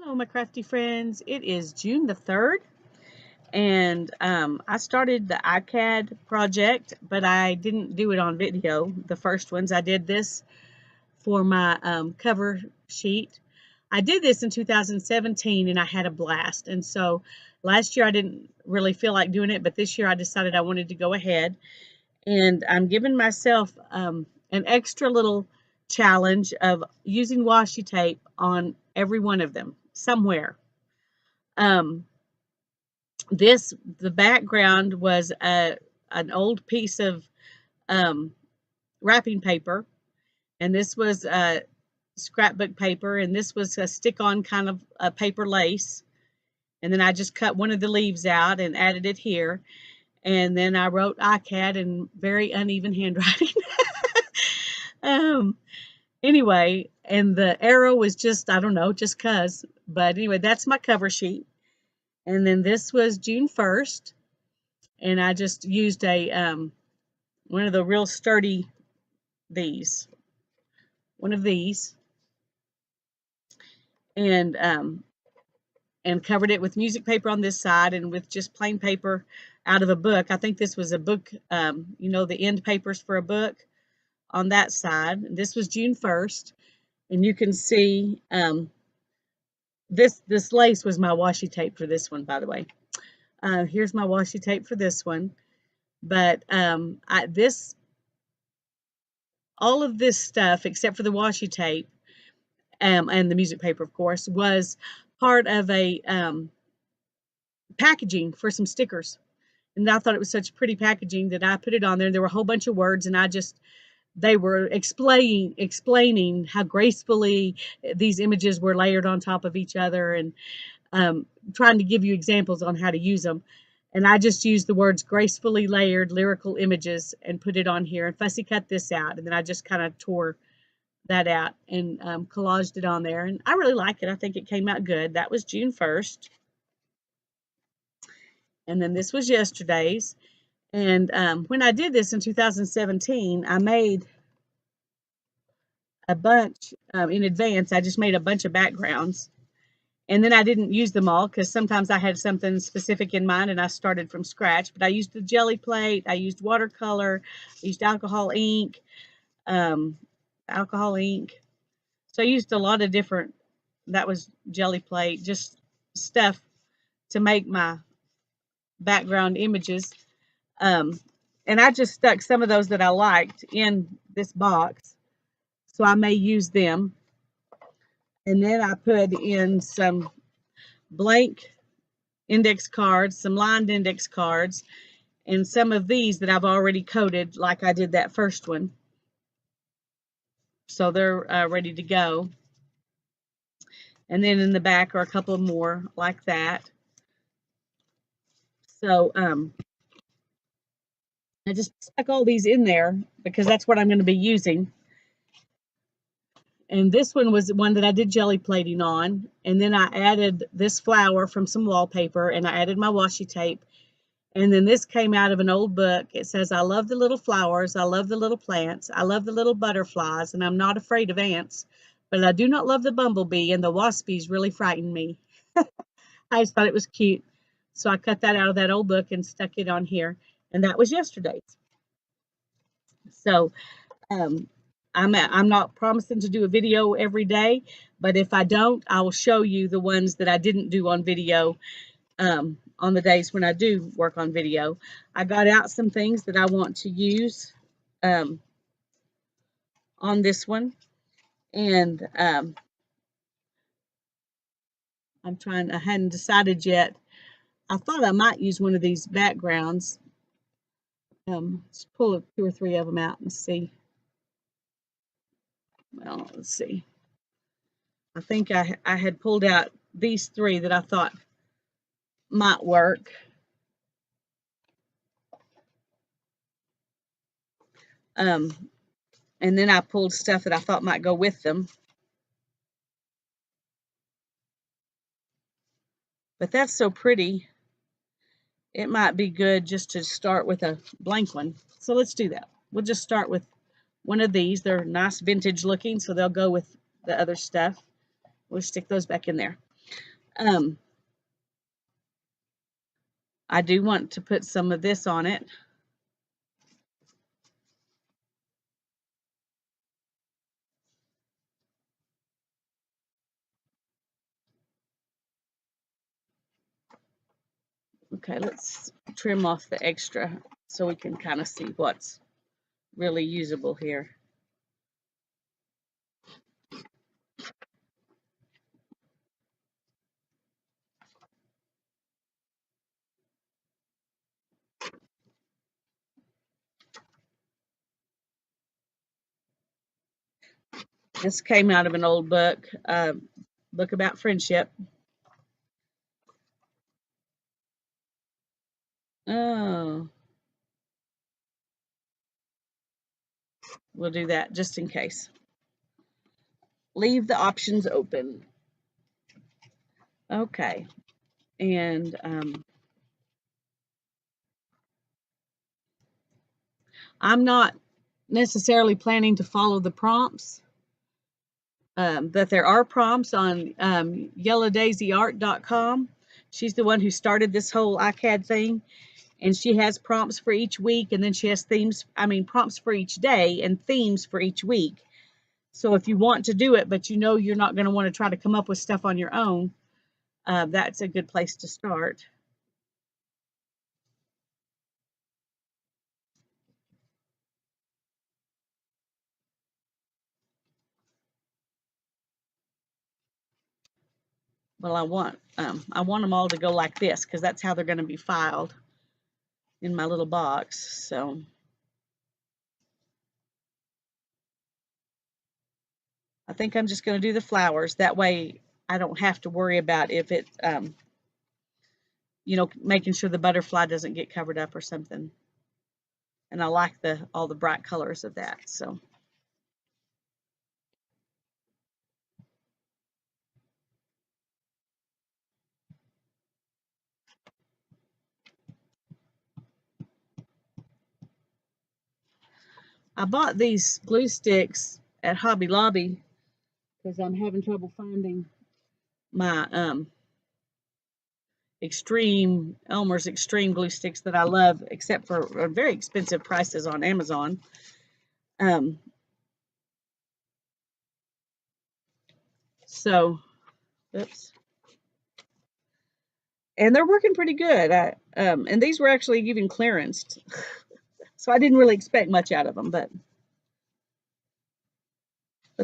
Hello, my crafty friends. It is June the 3rd, and I started the ICAD project, but I didn't do it on video. The first ones, I did this for my cover sheet. I did this in 2017, and I had a blast. And so last year I didn't really feel like doing it, but this year I decided I wanted to go ahead. And I'm giving myself an extra little challenge of using washi tape on every one of them somewhere. Um, the background was an old piece of wrapping paper, and this was scrapbook paper, and this was a stick-on kind of a paper lace. And then I just cut one of the leaves out and added it here. And then I wrote ICAD in very uneven handwriting. um, anyway, and the arrow was just, I don't know, just 'cause. But anyway, that's my cover sheet. And then this was June 1st. And I just used a one of the real sturdy one of these, and covered it with music paper on this side and with just plain paper out of a book. I think this was a book, the end papers for a book on that side. This was June 1st, and you can see this lace was my washi tape for this one, by the way. Here's my washi tape for this one. But all of this stuff, except for the washi tape and the music paper, of course, was part of a packaging for some stickers. And I thought it was such pretty packaging that I put it on there. There were a whole bunch of words, and they were explaining how gracefully these images were layered on top of each other, and trying to give you examples on how to use them. And I just used the words gracefully layered lyrical images and put it on here, and fussy cut this out. And then I just kind of tore that out and collaged it on there. And I really like it. I think it came out good. That was June 1st. And then this was yesterday's. And when I did this in 2017, I made a bunch in advance. I just made a bunch of backgrounds. And then I didn't use them all because sometimes I had something specific in mind and I started from scratch. But I used the jelly plate, I used watercolor, I used alcohol ink. So I used a lot of different, that was jelly plate, just stuff to make my background images. And I just stuck some of those that I liked in this box, so I may use them. And then I put in some blank index cards, some lined index cards, and some of these that I've already coated like I did that first one. So they're ready to go. And then in the back are a couple more like that. So I just stuck all these in there because that's what I'm going to be using. And this one was one that I did jelly plating on. And then I added this flower from some wallpaper, and I added my washi tape. And then this came out of an old book. It says, I love the little flowers. I love the little plants. I love the little butterflies, and I'm not afraid of ants. But I do not love the bumblebee, and the waspies really frighten me. I just thought it was cute. So I cut that out of that old book and stuck it on here. And that was yesterday's. So I'm not promising to do a video every day, but if I don't, I will show you the ones that I didn't do on video on the days when I do work on video. I got out some things that I want to use on this one, and I hadn't decided yet. I thought I might use one of these backgrounds. Let's pull 2 or 3 of them out and see. Well, let's see. I think I had pulled out these 3 that I thought might work. And then I pulled stuff that I thought might go with them. But that's so pretty. It might be good just to start with a blank one. So let's do that. We'll just start with one of these. They're nice vintage looking, so they'll go with the other stuff. We'll stick those back in there. Um, I do want to put some of this on it. Okay, let's trim off the extra so we can kind of see what's really usable here. This came out of an old book, book about friendship. Oh, we'll do that just in case. Leave the options open. Okay, and I'm not necessarily planning to follow the prompts, but there are prompts on yellowdaisyart.com. She's the one who started this whole ICAD thing, and she has prompts for each week, and then she has prompts for each day and themes for each week. So if you want to do it, but you know you're not going to want to try to come up with stuff on your own, that's a good place to start. Well, I want them all to go like this because that's how they're going to be filed in my little box. So I think I'm just going to do the flowers. That way I don't have to worry about if it, making sure the butterfly doesn't get covered up or something. And I like all the bright colors of that. So I bought these glue sticks at Hobby Lobby because I'm having trouble finding my Elmer's Extreme glue sticks that I love, except for very expensive prices on Amazon. So, oops. And they're working pretty good. And these were actually even clearanced, so I didn't really expect much out of them, but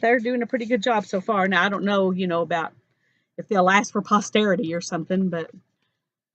they're doing a pretty good job so far. Now I don't know, about if they'll last for posterity or something, but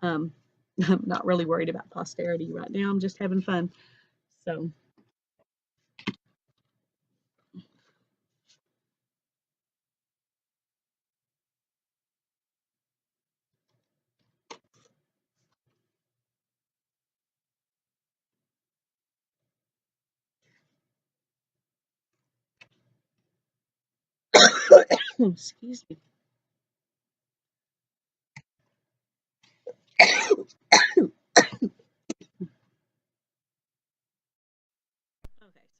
I'm not really worried about posterity right now. I'm just having fun. So excuse me. Okay,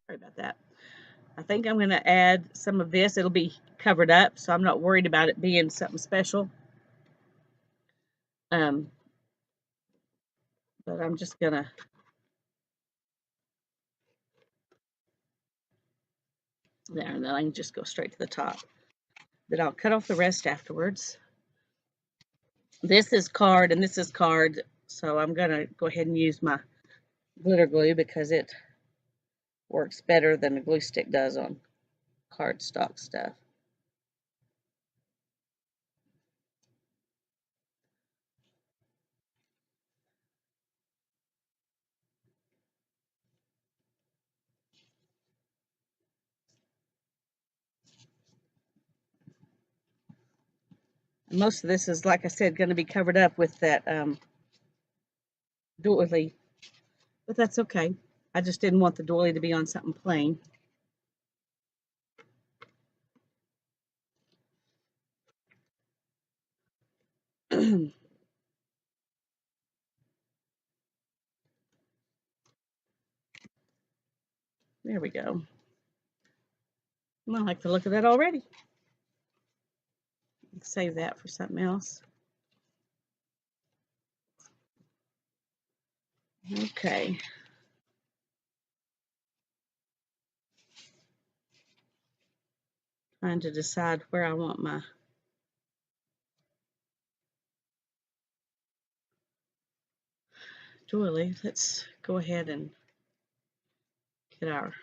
sorry about that. I think I'm going to add some of this. It'll be covered up, so I'm not worried about it being something special. Um, but I'm just going to there, and then I can just go straight to the top. Then I'll cut off the rest afterwards. This is card and this is card, so I'm going to go ahead and use my glitter glue because it works better than the glue stick does on cardstock stuff. And most of this is, like I said, going to be covered up with that doily, but that's okay. I just didn't want the doily to be on something plain. There we go. I like the look of that already. Save that for something else. Okay. Trying to decide where I want my doily. Let's go ahead and get our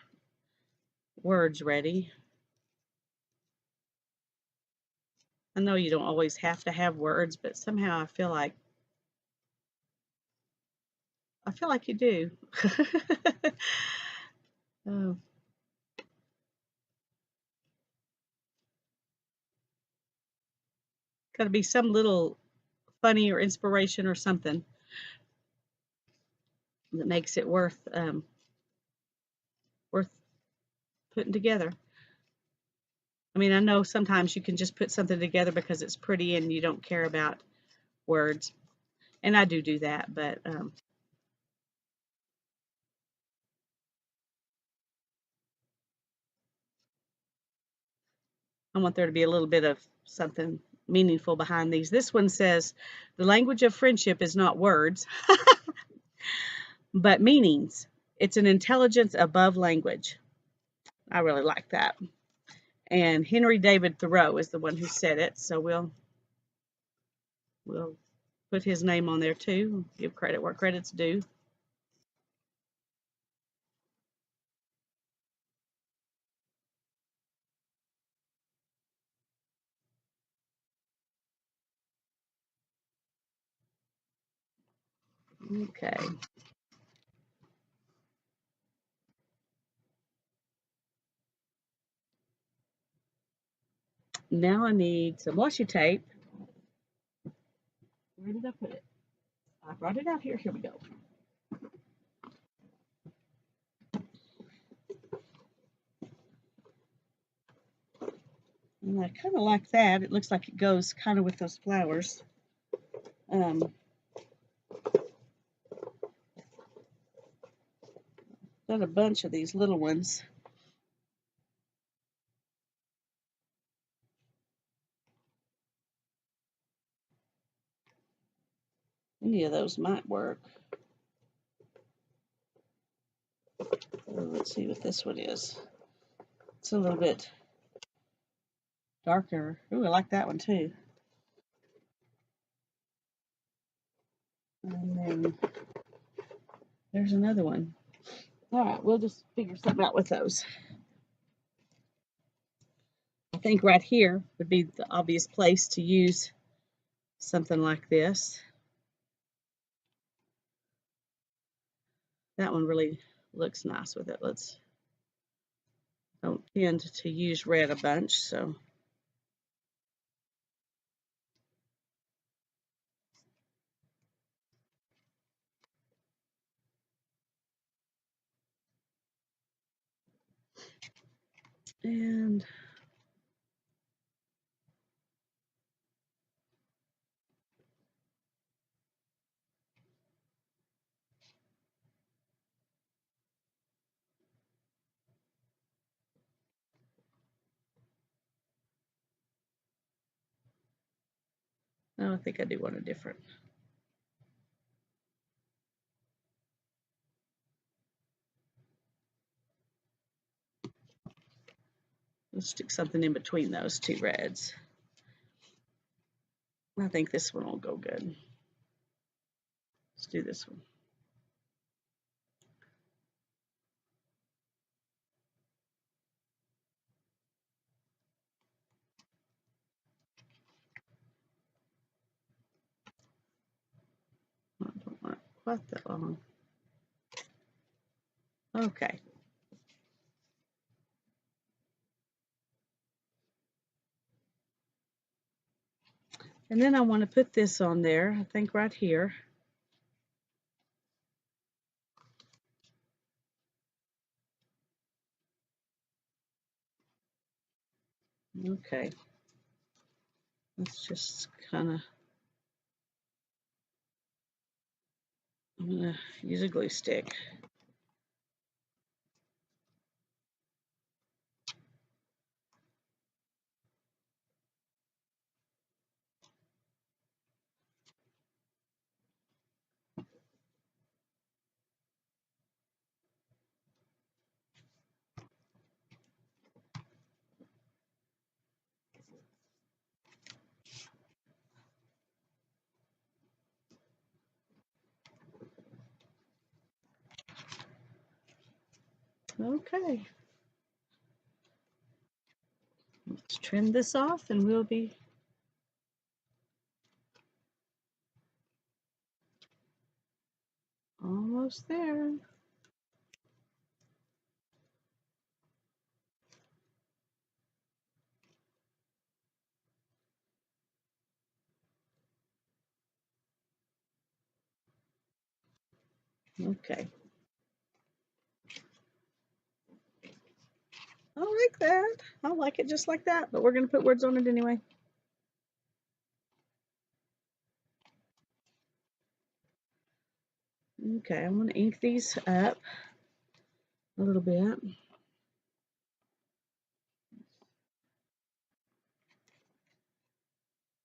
words ready. I know you don't always have to have words, but somehow I feel like you do. Oh, got to be some little funny or inspiration or something that makes it worth putting together. I mean, I know sometimes you can just put something together because it's pretty and you don't care about words, and I do that, but I want there to be a little bit of something meaningful behind these. This one says, the language of friendship is not words, but meanings. It's an intelligence above language. I really like that. And Henry David Thoreau is the one who said it, so we'll put his name on there too. Give credit where credit's due. Okay. Now I need some washi tape. Where did I put it? I brought it out here. Here we go. And I kind of like that. It looks like it goes kind of with those flowers. Got a bunch of these little ones. Any of those might work. Let's see what this one is. It's a little bit darker. Ooh, I like that one too. And then there's another one. All right, we'll just figure something out with those. I think right here would be the obvious place to use something like this. That one really looks nice with it. Let's don't tend to use red a bunch, so and oh, I think I do want a different. Let's stick something in between those two reds. I think this one will go good. Let's do this one. I don't want quite that long. Okay. And then I want to put this on there, I think right here. Okay. Let's just kind of, I'm going to use a glue stick. Okay. Let's trim this off and we'll be almost there. Okay. I like that. I like it just like that, but we're going to put words on it anyway. Okay, I'm going to ink these up a little bit.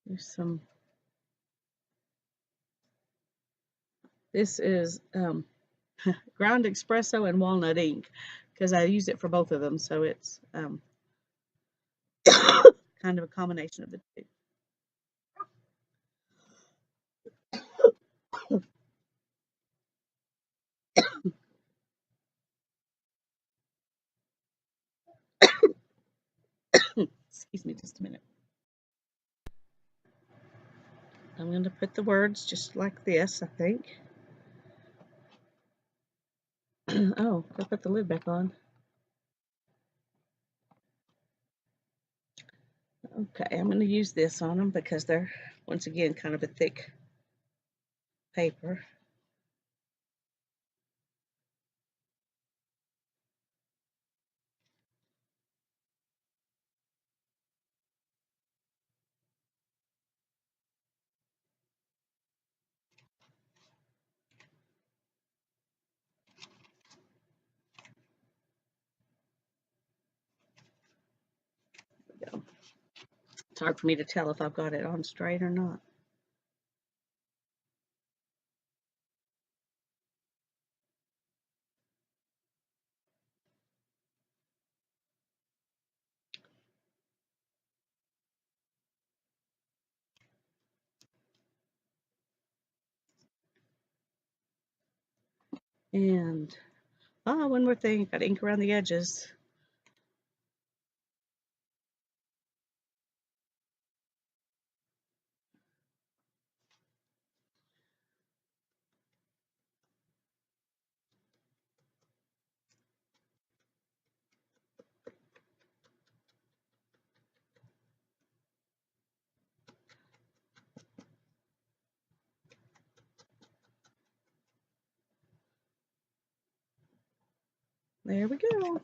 There's some. This is ground espresso and walnut ink because I use it for both of them, so it's kind of a combination of the two. Excuse me just a minute. I'm going to put the words just like this, I think. Oh, I put the lid back on. Okay, I'm going to use this on them because they're, once again, kind of a thick paper. It's hard for me to tell if I've got it on straight or not. And one more thing, got ink around the edges. There we go.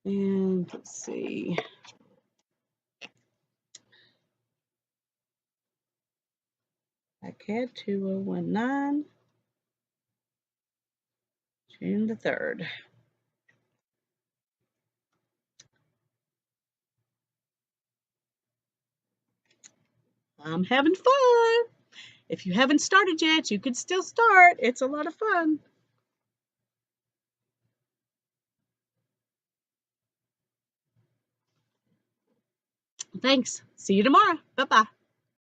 And let's see. ICAD 2019, June the 3rd. I'm having fun. If you haven't started yet, you could still start. It's a lot of fun. Thanks. See you tomorrow. Bye-bye.